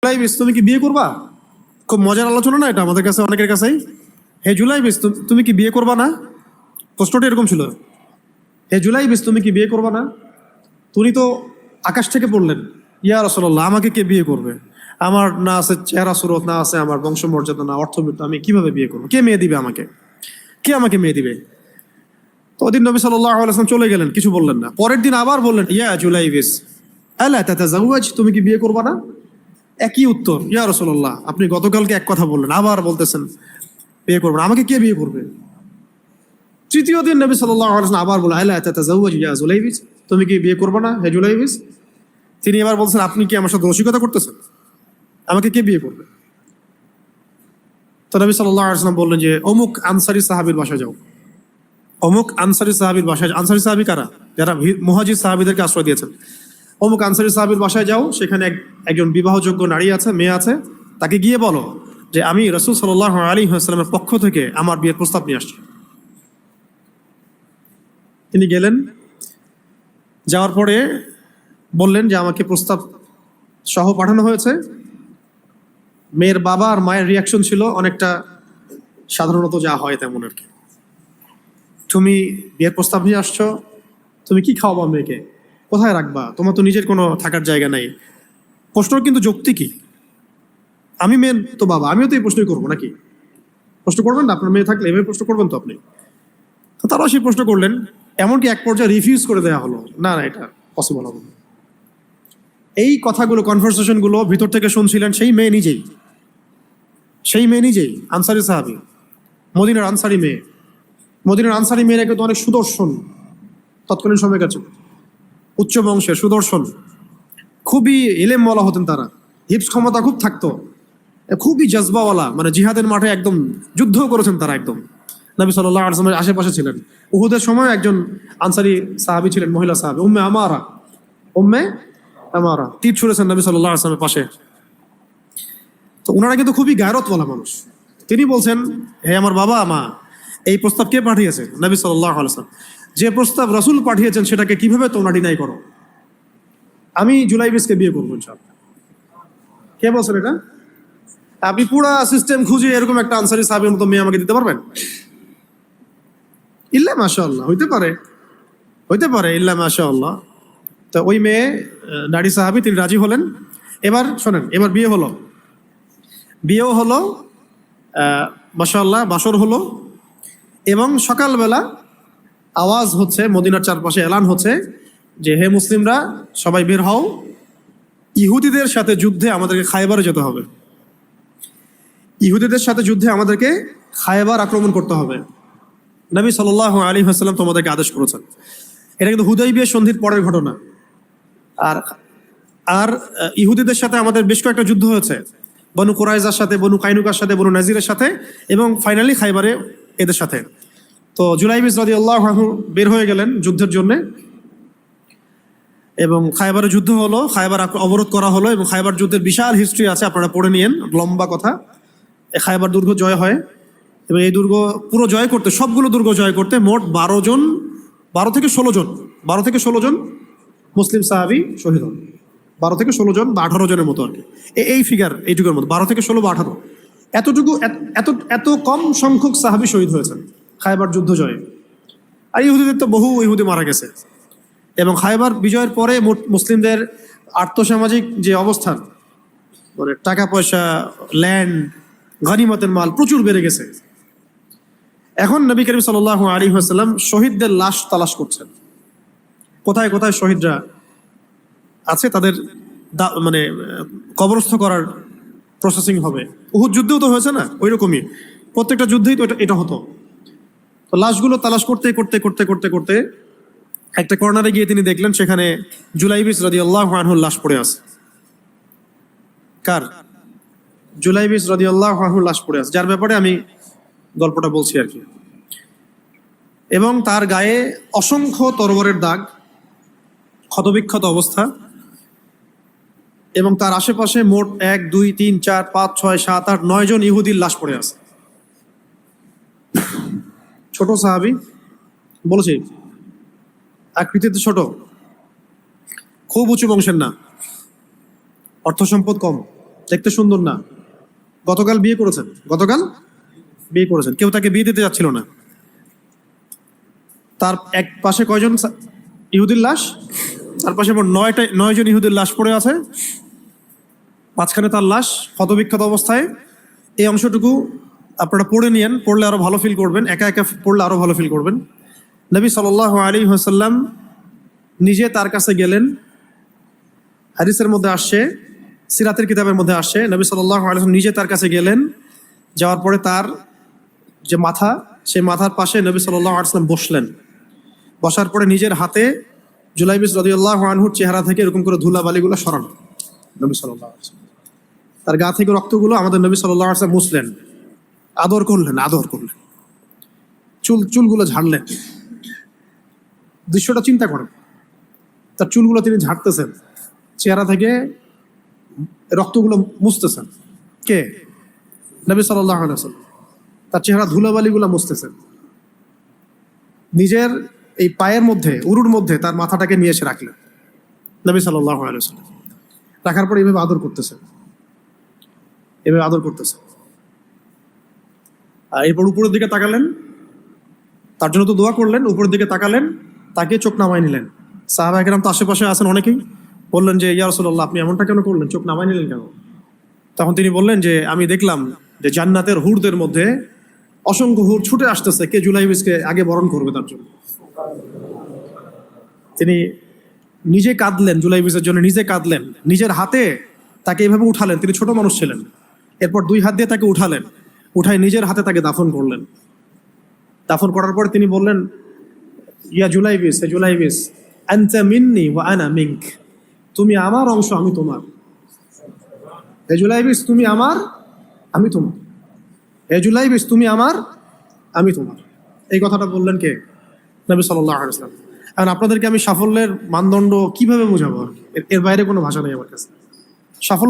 জুলাইবিস তুমি কি বিয়ে করবা? খুব মজার আলোচনা না এটা আমাদের কাছে, অনেকের কাছেই। হে জুলাইবিস তুমি কি বিয়ে করবা না? প্রশ্নটা এরকম ছিল, হে জুলাইবিস তুমি কি বিয়ে করবা না? তুমি তো আকাশ থেকে পড়লেন, ইয়া রাসূলুল্লাহ আমাকে কে বিয়ে করবে? আমার না আছে চেহারা সুরত, না আছে আমার বংশমর্যাদা, না অর্থবিত্ত, আমি কিভাবে বিয়ে করবো? কে মেয়ে দিবে আমাকে? কে আমাকে মেয়ে দিবে? তো ওদিন নবী সাল্লাল্লাহু আলাইহি ওয়াসাল্লাম চলে গেলেন, কিছু বললেন না। পরের দিন আবার বললেন, ইয়া জুলাইবিস আলা তাতাজাওয়াজ তুমি কি বিয়ে করবা না? একই উত্তর, ইয়া রাসূলুল্লাহ আপনি গতকালকে এক কথা বললেন, আবার বলতেছেন বিয়ে করবেন, আমাকে কে বিয়ে করবে? তৃতীয় দিন নবী সাল্লাল্লাহু আলাইহি ওয়াসাল্লাম আবার বললেন, আলা তাতাজাওয়াজ ইয়া জুলাইবিস তুমি কি বিয়ে করবে না হে জুলাইবিস? তিনি এবার বলছেন, আপনি কি আমার সাথে রসিকতা করতেছেন? আমাকে কে বিয়ে করবে? তো নবী সাল্লাল্লাহু আলাইহি ওয়াসাল্লাম বললেন যে অমুক আনসারী সাহাবীর বাসায় যাও। অমুক আনসারী সাহাবীর বাসায়, আনসারী সাহাবী কারা? যারা মুহাজির সাহাবীদেরকে আশ্রয় দিয়েছেন। অমুক আনসারী সাহাবীর বাসায় যাও, সেখানে একজন বিবাহযোগ্য নারী আছে, মেয়ে আছে, তাকে গিয়ে বলো যে আমি রাসূল সাল্লাল্লাহু আলাইহি ওয়াসাল্লামের পক্ষ থেকে আমার বিয়ের প্রস্তাব নিয়ে আসছি। তিনি গেলেন, যাওয়ার পরে বললেন যে আমাকে প্রস্তাব সহ পাঠানো হয়েছে। মেয়ের বাবা আর মায়ের রিয়াকশন ছিল অনেকটা সাধারণত যা হয় তেমন আর কি। তুমি বিয়ের প্রস্তাব নিয়ে আসছো, তুমি কি খাওয়াবা মেয়েকে? কোথায় রাখবা? তোমার তো নিজের কোনো থাকার জায়গা নাই। প্রশ্ন কিন্তু যুক্তি কি? আমি মেয়ের তো বাবা, আমিও তো এই প্রশ্নই করবো নাকি? প্রশ্ন করবেন না? আপনার মেয়ে থাকলে এভাবে প্রশ্ন করবেন তো আপনি। তো তারাও সেই প্রশ্ন করলেন, এমনকি এক পর্যায়ে রিফিউজ করে দেওয়া হলো, না না এটা পসিবল হবে না। এই কথাগুলো, কনভারসেশনগুলো ভিতর থেকে শুনছিলেন সেই মেয়ে নিজেই, আনসারী সাহাবী, মদিনার আনসারী মেয়ে। মদিনার আনসারী মেয়েরা কিন্তু অনেক সুদর্শন, তৎকালীন সময়কার উচ্চ বংশের সুদর্শন, খুবই এলেম বলা হতেন তারা, হিপস ক্ষমতা খুব থাকতো, খুবই জজবাওয়ালা, মানে জিহাদের মাঠে একদম যুদ্ধ করেছেন তারা, একদম নবী সাল্লাল্লাহু আলাইহি ওয়াসাল্লামের আশেপাশে ছিলেন। উহুদের সময় একজন আনসারী সাহাবী ছিলেন, মহিলা সাহাবী, উম্মে আমারা তীর ছুঁড়েছেন নবী সাল্লাল্লাহু আলাইহি ওয়াসাল্লামের পাশে। তো ওনারা কিন্তু খুবই গায়রতওয়ালা মানুষ। তিনি বলছেন, হে আমার বাবা মা, এই প্রস্তাব কে পাঠিয়েছে? নবী সাল্লাল্লাহু আলাইহি ওয়াসাল্লাম। যে প্রস্তাব রাসূল পাঠিয়েছেন সেটাকে কিভাবে তোমরা ডিনাই করো? আমি জুলাইবিসকে বিয়ে করবো ইনশাআল্লাহ। কে বলছেন এটা? আপনি পুরা সিস্টেম খুঁজে এরকম একটা আনসারী সাহাবীর মতো মেয়ে আমাকে দিতে পারবেন? ইল্লা মাশাআল্লাহ, হইতে পারে ইল্লা মাশাআল্লাহ। তো ওই মেয়ে নারী সাহাবী, তিনি রাজি হলেন। এবার শোনেন, এবার বিয়েও হলো, মাশাআল্লাহ বাসর হলো, এবং সকালবেলা আওয়াজ হচ্ছে, মদিনার চারপাশে এলান হচ্ছে যে হে মুসলিমরা সবাই বের হও, ইহুদিদের সাথে যুদ্ধে আমাদেরকে খায়বারে যেতে হবে। ইহুদিদের সাথে যুদ্ধে আমাদেরকে খায়বার আক্রমণ করতে হবে। নবী সাল্লাল্লাহু আলাইহি ওয়াসাল্লাম তোমাদেরকে আদেশ করেছেন। এটা কিন্তু হুদাইবিয়া সন্ধির পরের ঘটনা। আর আর ইহুদিদের সাথে আমাদের বেশ কয়েকটা যুদ্ধ হয়েছে, বনু কুরাইজার সাথে, বনু কাইনুকার সাথে, বনু নাজিরের সাথে, এবং ফাইনালি খাইবারে এদের সাথে। তো জুলাইবিস রাদিয়াল্লাহু আনহু বের হয়ে গেলেন যুদ্ধের জন্য, এবং খাইবারে যুদ্ধ হলো, খাইবার অবরোধ করা হলো, এবং খাইবার যুদ্ধের বিশাল হিস্ট্রি আছে, আপনারা পড়ে নিয়েন, লম্বা কথা। খাইবার দুর্গ জয় হয়, এবং এই দুর্গ পুরো জয় করতে, সবগুলো দুর্গ জয় করতে মোট 12 থেকে 16 জন মুসলিম সাহাবী শহীদ হন। 12 থেকে 16 জন বা 18 জনের মতো আর কি, এই ফিগার, এইটুকুর মতো 12 থেকে 16 বা 18, এতটুকু, এত কম সংখ্যক সাহাবী শহীদ হয়েছেন খায়বার যুদ্ধ জয়ে। আর ইহুদিদের তো বহু ইহুদি মারা গেছে। এবং খায়বার বিজয়ের পরে মুসলিমদের আর্থসামাজিক যে অবস্থান, মানে টাকা পয়সা, ল্যান্ড, গনিমতের মাল প্রচুর বেড়ে গেছে। এখন নবী করিম সাল্লাল্লাহু আলাইহি ওয়াসাল্লাম শহীদদের লাশ তালাশ করছেন, কোথায় কোথায় শহীদরা আছে, তাদের মানে কবরস্থ করার প্রসেসিং হবে। উহুদ যুদ্ধেও তো হয়েছে না, ওই রকমই প্রত্যেকটা যুদ্ধেই তো এটা হতো। তো লাশগুলো তালাশ করতে করতে করতে করতে করতে একটা কর্নারে গিয়ে তিনি দেখলেন সেখানে জুলাইবিস রাদিয়াল্লাহু আনহুর লাশ পড়ে আছে। কার? জুলাইবিস রাদিয়াল্লাহু আনহুর লাশ পড়ে আছে, যার ব্যাপারে আমি গল্পটা বলছি আর কি। এবং তার গায়ে অসংখ্য তরবারের দাগ, ক্ষতবিক্ষত অবস্থা, এবং তার আশেপাশে মোট 1 2 3 4 5 6 7 8 9 জন ইহুদির লাশ পড়ে আছে। ছোট সাহাবী, বলেছি আকৃতিতে ছোট, খুব উঁচু বংশের না, অর্থ সম্পদ কম, দেখতে সুন্দর না, গতকাল বিয়ে করেছেন, গতকাল বিয়ে করেছেন, কেউ তাকে বিয়ে দিতে যাচ্ছিল না। তার এক পাশে কয়জন ইহুদির লাশ? তার পাশে 9জন ইহুদির লাশ পড়ে আছে, মাঝখানে তার লাশ ক্ষতবিক্ষত অবস্থায়। এই অংশটুকু আপনারা পড়ে নিয়েন, পড়লে আরো ভালো ফিল করবেন, একা একা পড়লে আরো ভালো ফিল করবেন। নবী সাল্লাল্লাহু আলাইহি ওয়াসাল্লাম নিজে তার কাছে গেলেন। হাদিসের মধ্যে আসছে, সিরাতের কিতাবের মধ্যে আসছে, নবী সাল্লাল্লাহু আলাইহি ওয়াসাল্লাম নিজে তার কাছে গেলেন। যাওয়ার পরে তার যে মাথা, সেই মাথার পাশে নবী সাল্লাল্লাহু আলাইহি ওয়াসাল্লাম বসলেন। বসার পরে নিজের হাতে জুলাইবিস রাদিয়াল্লাহু আনহুর চেহারা থেকে এরকম করে ধুলাবালিগুলো সরানো নবী সাল্লাল্লাহু আলাইহি ওয়াসাল্লাম। তার গা থেকে রক্তগুলো আমাদের নবী সাল্লাল্লাহু আলাইহি ওয়াসাল্লাম মুছলেন, আদর করলেন, চুলগুলো ঝাড়লেন। দৃশ্যটা চিন্তা করেন, তার চুলগুলো তিনি ঝাড়তেছেন, চেহারা থেকে রক্তগুলো মুছতেছেন। কে? নবী সাল্লাল্লাহু আলাইহি ওয়াসাল্লাম। তার চেহারা ধুলাবালিগুলো মুছতেছেন। নিজের এই পায়ের মধ্যে, উরুর মধ্যে তার মাথাটাকে নিয়ে এসে রাখলেন নবী সাল্লাল্লাহু আলাইহি ওয়াসাল্লাম। রাখার পরে এভাবে আদর করতেছেন। আর এরপর উপরের দিকে তাকালেন, তার জন্য তো দোয়া করলেন, উপরের দিকে তাকালেন, তাকে চোখ নামায় নিলেন। সাহাবা একরাম তো আশেপাশে আছেন অনেকেই, বললেন যে ইয়া রাসূলুল্লাহ, আপনি এমনটা কেন করলেন, চোখ নামায় নিলেন কেন? তখন তিনি বললেন যে আমি দেখলাম যে জান্নাতের হুরদের মধ্যে অসংখ্য হুর ছুটে আসতেছে, কে জুলাইবিসকে আগে বরণ করবে তার জন্য। তিনি নিজে কাঁদলেন, জুলাইবিসের জন্য নিজে কাঁদলেন, নিজের হাতে তাকে এইভাবে উঠালেন। তিনি ছোট মানুষ ছিলেন। এরপর 2 হাত দিয়ে তাকে উঠায় নিজের হাতে তাকে দাফন করলেন। দাফন করার পরে তিনি বললেন, ইয়া জুলাইবিস, হে জুলাইবিস, আনতা মিন্নি ওয়া আনা মিনক, তুমি আমার অংশ, আমি তোমার। হে জুলাইবিস, তুমি আমার, আমি তোমার। হে জুলাইবিস, তুমি আমার, আমি তোমার। এই কথাটা বললেন কে? নবী সাল্লাল্লাহু আলাইহি ওয়াসাল্লাম। এখন আপনাদেরকে আমি সাফল্যের মানদণ্ড কিভাবে বোঝাবো? এর বাইরে কোনো ভাষা নেই আমার কাছে। সাফল্য